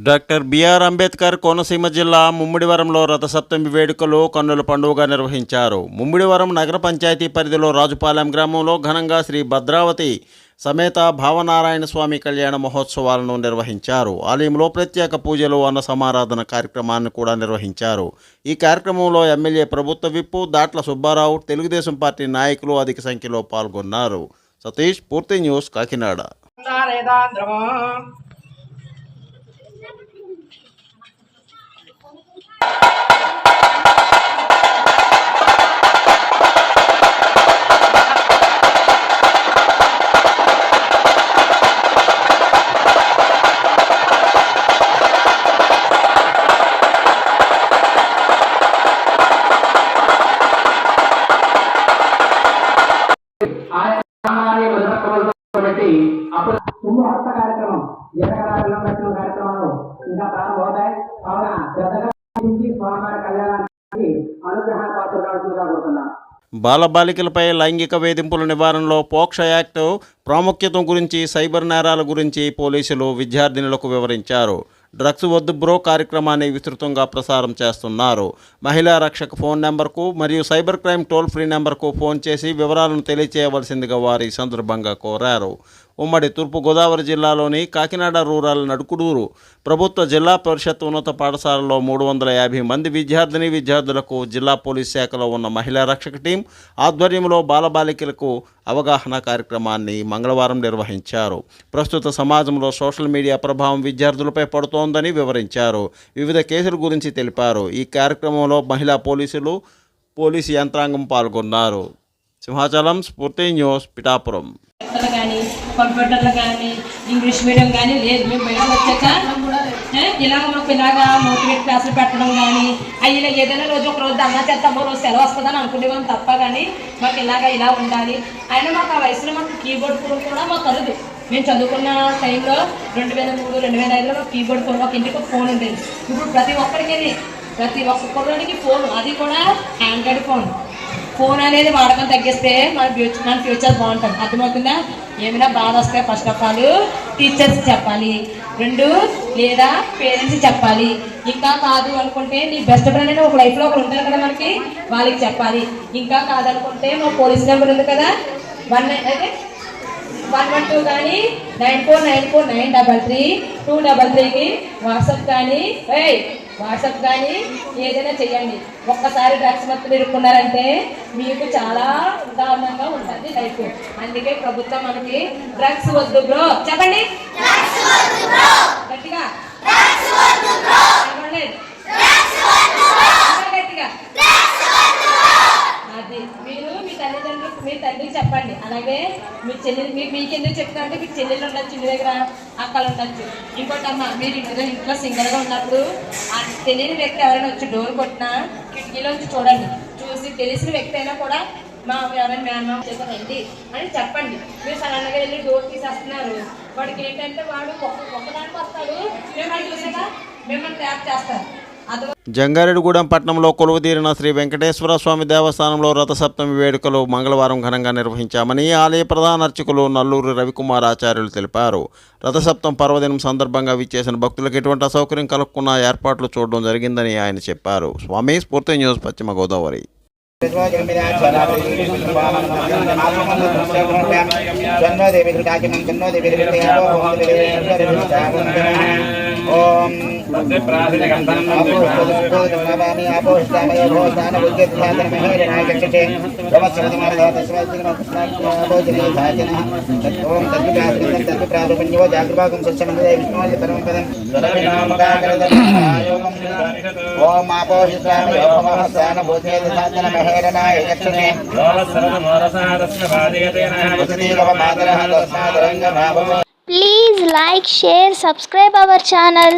Doctor BR Ambedkar Konaseema జిల్లా ముమ్మిడివరంలో రథసప్తమి వేడుకలు కన్నుల పండుగగా నిర్వహించారు. ముమ్మిడివరం నగర పంచాయతీ పరిధిలో రాజుపాలెం గ్రామంలో ఘనంగా శ్రీ భద్రావతి సమేత భావనారాయణ స్వామి కళ్యాణ మహోత్సవాలను నిర్వహించారు. ఆలయంలో ప్రత్యేక పూజలు, అన్న సమారాధన కార్యక్రమాన్ని కూడా నిర్వహించారు. ఈ కార్యక్రమంలో ఎమ్మెల్యే ప్రభుత్వ విప్పు దాట్ల సుబ్బారావు, తెలుగుదేశం పార్టీ నాయకులు అధిక సంఖ్యలో పాల్గొన్నారు. సతీష్, పూర్తి న్యూస్, కాకినాడ. అప్పుడు కొత్త కార్యక్రమం కార్యక్రమాలు ఇంకా ప్రారంభమవుతాయి. కావున శ్రద్ధగా స్వామివారి కళ్యాణానికి అనుగ్రహాన్ని పాత్రగా కోరుతున్నాం. బాలబాలికలపై లైంగిక వేధింపుల నివారణలో పోక్సో యాక్ట్ ప్రాముఖ్యత గురించి, సైబర్ నేరాల గురించి పోలీసులు విద్యార్థినులకు వివరించారు. డ్రగ్స్ వద్దు బ్రో కార్యక్రమాన్ని విస్తృతంగా ప్రసారం చేస్తున్నారు. మహిళా రక్షక ఫోన్ నెంబర్కు మరియు సైబర్ క్రైమ్ టోల్ ఫ్రీ నెంబర్కు ఫోన్ చేసి వివరాలను తెలియచేయవలసిందిగా వారి సందర్భంగా కోరారు. ఉమ్మడి తూర్పుగోదావరి జిల్లాలోని కాకినాడ రూరల్ నడుకుడూరు ప్రభుత్వ జిల్లా పరిషత్ ఉన్నత పాఠశాలలో 350 మంది విద్యార్థులకు జిల్లా పోలీస్ శాఖలో ఉన్న మహిళా రక్షక టీం ఆధ్వర్యంలో బాలబాలికలకు అవగాహన కార్యక్రమాన్ని మంగళవారం నిర్వహించారు. ప్రస్తుత సమాజంలో సోషల్ మీడియా ప్రభావం విద్యార్థులపై పడుతోందని వివరించారు. వివిధ కేసుల గురించి తెలిపారు. ఈ కార్యక్రమంలో మహిళా పోలీసు యంత్రాంగం పాల్గొన్నారు. సింహాచలం, స్ఫూర్తి న్యూస్, పిఠాపురం. కానీ కంప్యూటర్లు కానీ ఇంగ్లీష్ మీడియం కానీ లేదు. మేము బయటకు వచ్చాక ఇలాగ మాకు ఇలాగా మోటివేట్ క్లాసులు పెట్టడం కానీ అయ్యి ఏదైనా రోజు ఒక రోజు అన్నా చేస్తామో రోజు సెలవు వస్తుందని అనుకునేవాళ్ళం తప్ప కానీ మాకు ఇలా ఉండాలి. అయినా మాకు ఆ వయసులో మాకు కీబోర్డ్ ఫోన్ కూడా మాకు కలదు. మేము చదువుకున్న టైంలో 2003, 2005లో మాకు కీబోర్డ్ ఫోన్, ఒక ఇంటికి ఒక ఫోన్ ఉండేది. ఇప్పుడు ప్రతి ఒక్క కుర్రాడికి ఫోన్, అది కూడా ఆండ్రాయిడ్ ఫోన్ అనేది వాడకం తగ్గిస్తే మన ఫ్యూచర్ బాగుంటుంది. అర్థమవుతుందా? ఏమైనా బాధ వస్తే ఫస్ట్ ఆఫ్ ఆల్ టీచర్స్ చెప్పాలి, 2 లేదా పేరెంట్స్ చెప్పాలి. ఇంకా కాదు అనుకుంటే నీ బెస్ట్ ఫ్రెండ్ అని ఒక లైఫ్లో ఒకరు ఉంటారు కదా మనకి, వాళ్ళకి చెప్పాలి. ఇంకా కాదనుకుంటే మా పోలీస్ నెంబర్ ఉంది కదా 112 కానీ 9494933233కి వాట్సాప్ కానీ ఏదైనా చెయ్యండి. ఒక్కసారి డ్రగ్స్ మత్తులు ఇరుక్కున్నారంటే మీకు చాలా దారుణంగా ఉంటుంది లైఫ్. అందుకే ప్రభుత్వం మనకి డ్రగ్స్ వద్దు బ్రో చెప్పండి గట్టిగా, గట్టిగా. అది మీరు మీ తండ్రికి చెప్పండి. అలాగే మీ చెల్లెలు మీకెందుకు చెప్తారంటే మీకు చెల్లెలు ఉండొచ్చు, ఇంటి దగ్గర అక్కలు ఉండొచ్చు. ఇంకోటి అమ్మ, మీరు ఇంట్లో సింగల్గా ఉన్నప్పుడు ఆ తెలియని వ్యక్తి ఎవరైనా వచ్చి డోర్ కొట్టినా కిటికీలోంచి చూడండి. చూసి తెలిసిన వ్యక్తి అయినా కూడా ఎవరైనా మేనమామ చేశారండి అని చెప్పండి. మీరు సడన్గా వెళ్ళి డోర్ తీసేస్తున్నారు, వాడికి ఏంటంటే వాడు ఒక్కదానికి వస్తాడు, మిమ్మల్ని చూసాక మిమ్మల్ని ట్యాప్ చేస్తారు. జంగారెడ్డిగూడెం పట్టణంలో కొలువుదీరిన శ్రీ వెంకటేశ్వర స్వామి దేవస్థానంలో రథసప్తమి వేడుకలు మంగళవారం ఘనంగా నిర్వహించామని ఆలయ ప్రధాన అర్చకులు నల్లూరి రవికుమార్ ఆచార్యులు తెలిపారు. రథసప్తం పర్వదినం సందర్భంగా విచ్చేసిన భక్తులకు ఎటువంటి అసౌకర్యం కలగకుండా ఏర్పాట్లు చూడడం జరిగిందని ఆయన చెప్పారు. స్వామి, స్ఫూర్తి న్యూస్, పశ్చిమ గోదావరి. ఓం Please like, share, subscribe our channel.